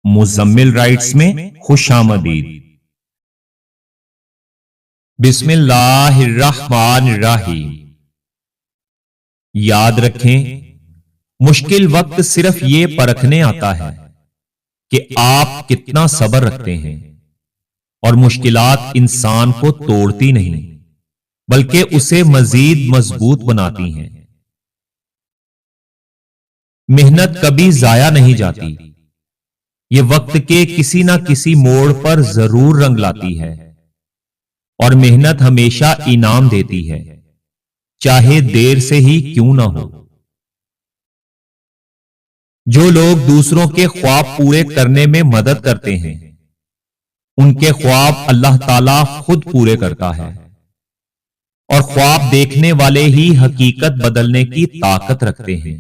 Muzammil rights میں خوش آمدید۔ بسم اللہ الرحمن الرحیم۔ یاد رکھیں، مشکل وقت صرف یہ پرکھنے آتا ہے کہ آپ کتنا صبر رکھتے ہیں، اور مشکلات انسان کو توڑتی نہیں بلکہ اسے مزید مضبوط بناتی ہیں۔ محنت کبھی ضائع نہیں جاتی، یہ وقت کے کسی نہ کسی موڑ پر ضرور رنگ لاتی ہے، اور محنت ہمیشہ انعام دیتی ہے، چاہے دیر سے ہی کیوں نہ ہو۔ جو لوگ دوسروں کے خواب پورے کرنے میں مدد کرتے ہیں، ان کے خواب اللہ تعالیٰ خود پورے کرتا ہے، اور خواب دیکھنے والے ہی حقیقت بدلنے کی طاقت رکھتے ہیں۔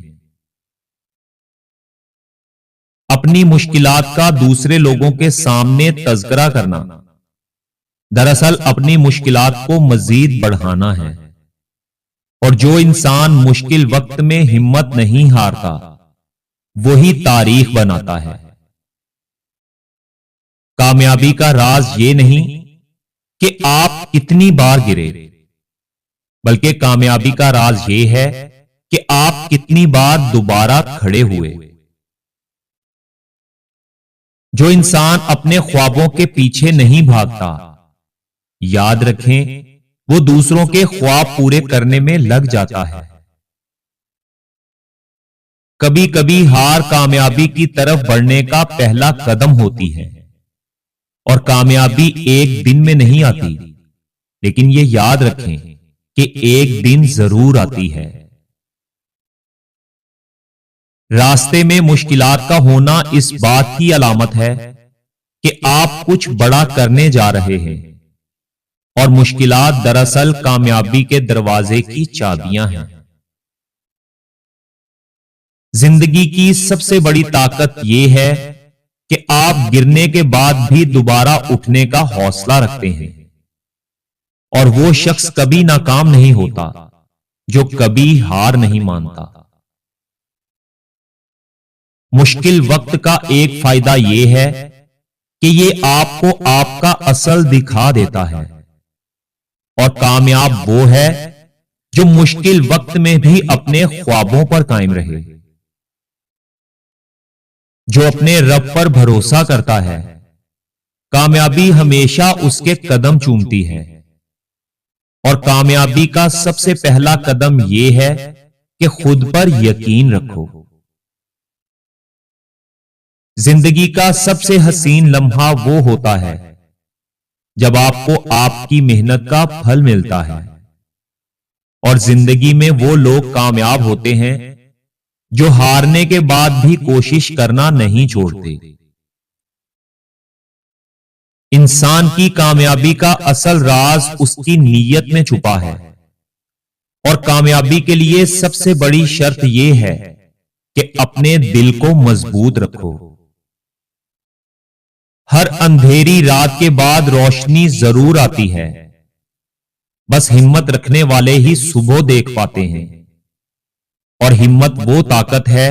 اپنی مشکلات کا دوسرے لوگوں کے سامنے تذکرہ کرنا دراصل اپنی مشکلات کو مزید بڑھانا ہے، اور جو انسان مشکل وقت میں ہمت نہیں ہارتا وہی تاریخ بناتا ہے۔ کامیابی کا راز یہ نہیں کہ آپ کتنی بار گرے، بلکہ کامیابی کا راز یہ ہے کہ آپ کتنی بار دوبارہ کھڑے ہوئے۔ جو انسان اپنے خوابوں کے پیچھے نہیں بھاگتا، یاد رکھیں وہ دوسروں کے خواب پورے کرنے میں لگ جاتا ہے۔ کبھی کبھی ہار کامیابی کی طرف بڑھنے کا پہلا قدم ہوتی ہے، اور کامیابی ایک دن میں نہیں آتی، لیکن یہ یاد رکھیں کہ ایک دن ضرور آتی ہے۔ راستے میں مشکلات کا ہونا اس بات کی علامت ہے کہ آپ کچھ بڑا کرنے جا رہے ہیں، اور مشکلات دراصل کامیابی کے دروازے کی چابیاں ہیں۔ زندگی کی سب سے بڑی طاقت یہ ہے کہ آپ گرنے کے بعد بھی دوبارہ اٹھنے کا حوصلہ رکھتے ہیں، اور وہ شخص کبھی ناکام نہیں ہوتا جو کبھی ہار نہیں مانتا۔ مشکل وقت کا ایک فائدہ یہ ہے کہ یہ آپ کو آپ کا اصل دکھا دیتا ہے، اور کامیاب وہ ہے جو مشکل وقت میں بھی اپنے خوابوں پر قائم رہے، جو اپنے رب پر بھروسہ کرتا ہے۔ کامیابی ہمیشہ اس کے قدم چومتی ہے، اور کامیابی کا سب سے پہلا قدم یہ ہے کہ خود پر یقین رکھو۔ زندگی کا سب سے حسین لمحہ وہ ہوتا ہے جب آپ کو آپ کی محنت کا پھل ملتا ہے، اور زندگی میں وہ لوگ کامیاب ہوتے ہیں جو ہارنے کے بعد بھی کوشش کرنا نہیں چھوڑتے۔ انسان کی کامیابی کا اصل راز اس کی نیت میں چھپا ہے، اور کامیابی کے لیے سب سے بڑی شرط یہ ہے کہ اپنے دل کو مضبوط رکھو۔ ہر اندھیری رات کے بعد روشنی ضرور آتی ہے، بس ہمت رکھنے والے ہی صبح دیکھ پاتے ہیں، اور ہمت وہ طاقت ہے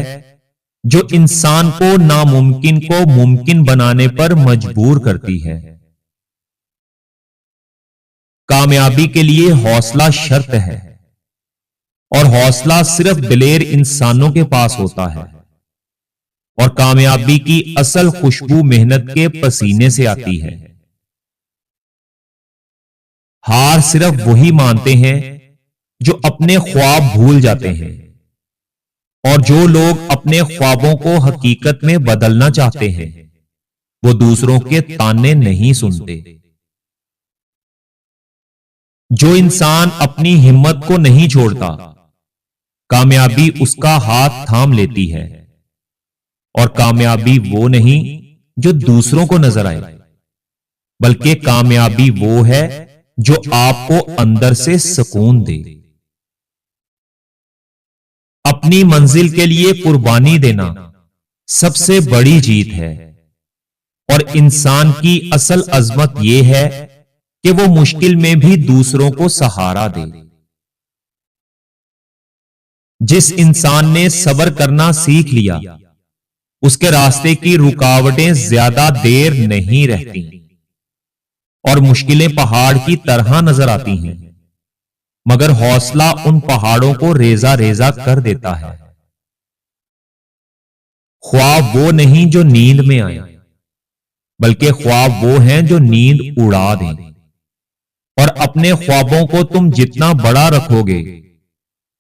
جو انسان کو ناممکن کو ممکن بنانے پر مجبور کرتی ہے۔ کامیابی کے لیے حوصلہ شرط ہے، اور حوصلہ صرف دلیر انسانوں کے پاس ہوتا ہے، اور کامیابی کی اصل خوشبو محنت کے پسینے سے آتی ہے۔ ہار صرف وہی مانتے ہیں جو اپنے خواب بھول جاتے ہیں، اور جو لوگ اپنے خوابوں کو حقیقت میں بدلنا چاہتے ہیں وہ دوسروں کے تانے نہیں سنتے۔ جو انسان اپنی ہمت کو نہیں چھوڑتا، کامیابی اس کا ہاتھ تھام لیتی ہے، اور کامیابی وہ نہیں جو دوسروں کو نظر آئے، بلکہ کامیابی وہ ہے جو آپ کو اندر سے سکون دے۔ اپنی منزل کے لیے قربانی دینا سب سے بڑی جیت ہے، اور انسان کی اصل عظمت یہ ہے کہ وہ مشکل میں بھی دوسروں کو سہارا دے۔ جس انسان نے صبر کرنا سیکھ لیا اس کے راستے کی رکاوٹیں زیادہ دیر نہیں رہتی اور مشکلیں پہاڑ کی طرح نظر آتی ہیں، مگر حوصلہ ان پہاڑوں کو ریزہ ریزہ کر دیتا ہے۔ خواب وہ نہیں جو نیند میں آئیں، بلکہ خواب وہ ہیں جو نیند اڑا دیں، اور اپنے خوابوں کو تم جتنا بڑا رکھو گے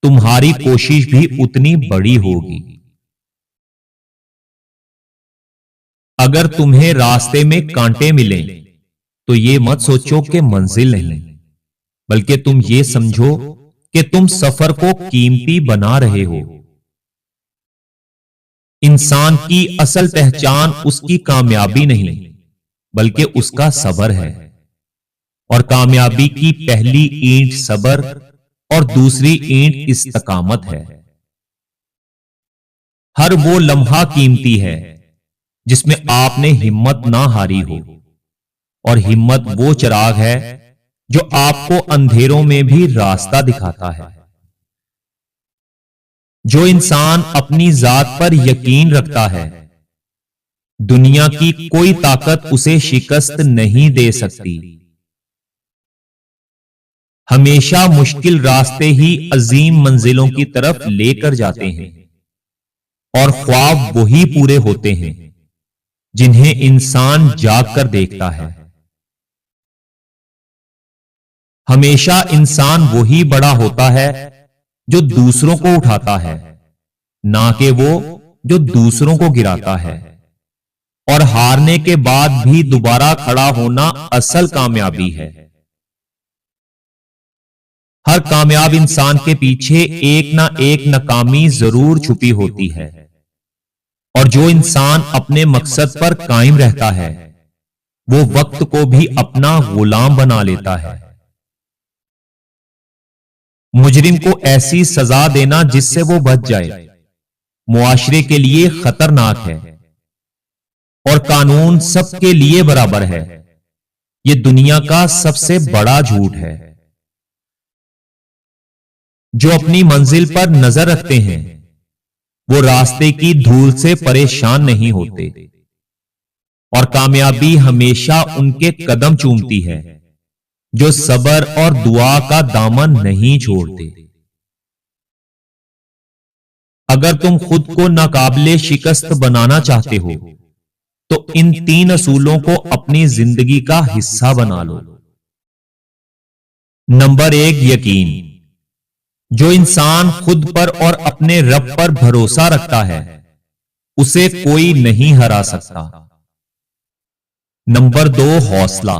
تمہاری کوشش بھی اتنی بڑی ہوگی۔ اگر تمہیں راستے میں کانٹے ملیں تو یہ مت سوچو کہ منزل نہیں، بلکہ تم یہ سمجھو کہ تم سفر کو قیمتی بنا رہے ہو۔ انسان کی اصل پہچان اس کی کامیابی نہیں بلکہ اس کا صبر ہے، اور کامیابی کی پہلی اینٹ صبر اور دوسری اینٹ استقامت ہے۔ ہر وہ لمحہ قیمتی ہے جس میں آپ نے ہمت نہ ہاری ہو، اور ہمت وہ چراغ ہے جو آپ کو اندھیروں میں بھی راستہ دکھاتا ہے۔ جو انسان اپنی ذات پر یقین رکھتا ہے دنیا کی کوئی طاقت اسے شکست نہیں دے سکتی۔ ہمیشہ مشکل راستے ہی عظیم منزلوں کی طرف لے کر جاتے ہیں، اور خواب وہی پورے ہوتے ہیں جنہیں انسان جاگ کر دیکھتا ہے۔ ہمیشہ انسان وہی بڑا ہوتا ہے جو دوسروں کو اٹھاتا ہے، نہ کہ وہ جو دوسروں کو گراتا ہے، اور ہارنے کے بعد بھی دوبارہ کھڑا ہونا اصل کامیابی ہے۔ ہر کامیاب انسان کے پیچھے ایک نہ ایک ناکامی ضرور چھپی ہوتی ہے، اور جو انسان اپنے مقصد پر قائم رہتا ہے وہ وقت کو بھی اپنا غلام بنا لیتا ہے۔ مجرم کو ایسی سزا دینا جس سے وہ بچ جائے معاشرے کے لیے خطرناک ہے، اور قانون سب کے لیے برابر ہے یہ دنیا کا سب سے بڑا جھوٹ ہے۔ جو اپنی منزل پر نظر رکھتے ہیں وہ راستے کی دھول سے پریشان نہیں ہوتے، اور کامیابی ہمیشہ ان کے قدم چومتی ہے جو صبر اور دعا کا دامن نہیں چھوڑتے۔ اگر تم خود کو ناقابل شکست بنانا چاہتے ہو تو ان 3 اصولوں کو اپنی زندگی کا حصہ بنا لو۔ نمبر 1، یقین۔ جو انسان خود پر اور اپنے رب پر بھروسہ رکھتا ہے اسے کوئی نہیں ہرا سکتا۔ نمبر 2، حوصلہ۔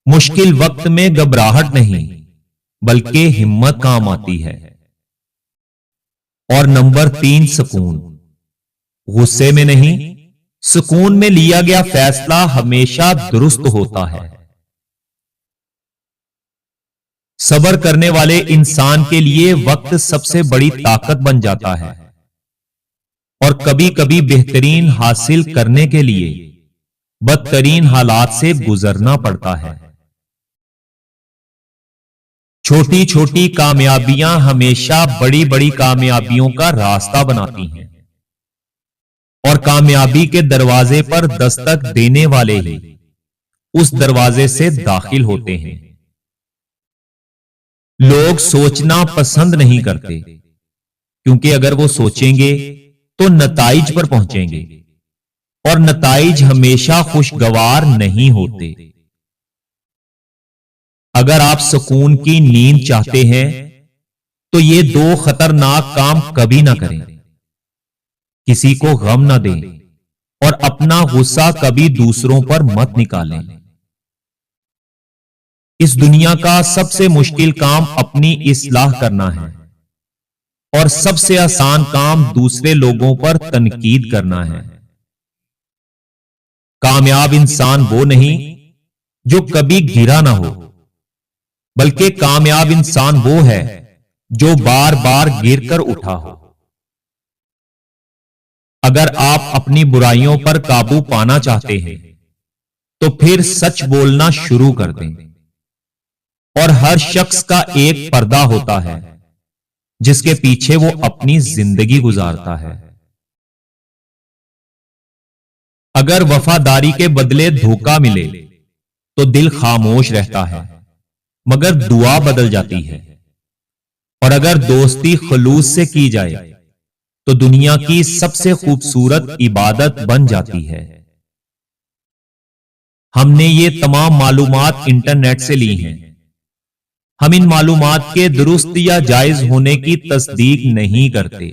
مشکل وقت میں گھبراہٹ نہیں بلکہ ہمت کام آتی ہے۔ اور نمبر 3، سکون۔ غصے میں نہیں، سکون میں لیا گیا فیصلہ ہمیشہ درست ہوتا ہے۔ صبر کرنے والے انسان کے لیے وقت سب سے بڑی طاقت بن جاتا ہے، اور کبھی کبھی بہترین حاصل کرنے کے لیے بدترین حالات سے گزرنا پڑتا ہے۔ چھوٹی چھوٹی کامیابیاں ہمیشہ بڑی بڑی کامیابیوں کا راستہ بناتی ہیں، اور کامیابی کے دروازے پر دستک دینے والے ہی اس دروازے سے داخل ہوتے ہیں۔ لوگ سوچنا پسند نہیں کرتے کیونکہ اگر وہ سوچیں گے تو نتائج پر پہنچیں گے، اور نتائج ہمیشہ خوشگوار نہیں ہوتے۔ اگر آپ سکون کی نیند چاہتے ہیں تو یہ 2 خطرناک کام کبھی نہ کریں۔ کسی کو غم نہ دیں اور اپنا غصہ کبھی دوسروں پر مت نکالیں۔ اس دنیا کا سب سے مشکل کام اپنی اصلاح کرنا ہے، اور سب سے آسان کام دوسرے لوگوں پر تنقید کرنا ہے۔ کامیاب انسان وہ نہیں جو کبھی گرا نہ ہو، بلکہ کامیاب انسان وہ ہے جو بار بار گر کر اٹھا ہو۔ اگر آپ اپنی برائیوں پر قابو پانا چاہتے ہیں تو پھر سچ بولنا شروع کر دیں، اور ہر شخص کا ایک پردہ ہوتا ہے جس کے پیچھے وہ اپنی زندگی گزارتا ہے۔ اگر وفاداری کے بدلے دھوکہ ملے تو دل خاموش رہتا ہے مگر دعا بدل جاتی ہے، اور اگر دوستی خلوص سے کی جائے تو دنیا کی سب سے خوبصورت عبادت بن جاتی ہے۔ ہم نے یہ تمام معلومات انٹرنیٹ سے لی ہیں۔ ہم ان معلومات کے درست یا جائز ہونے کی تصدیق نہیں کرتے۔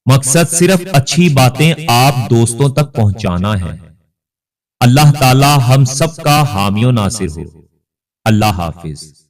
مقصد صرف اچھی باتیں آپ دوستوں تک پہنچانا ہے۔ اللہ تعالی ہم سب کا حامی و ناصر ہو۔ اللہ حافظ۔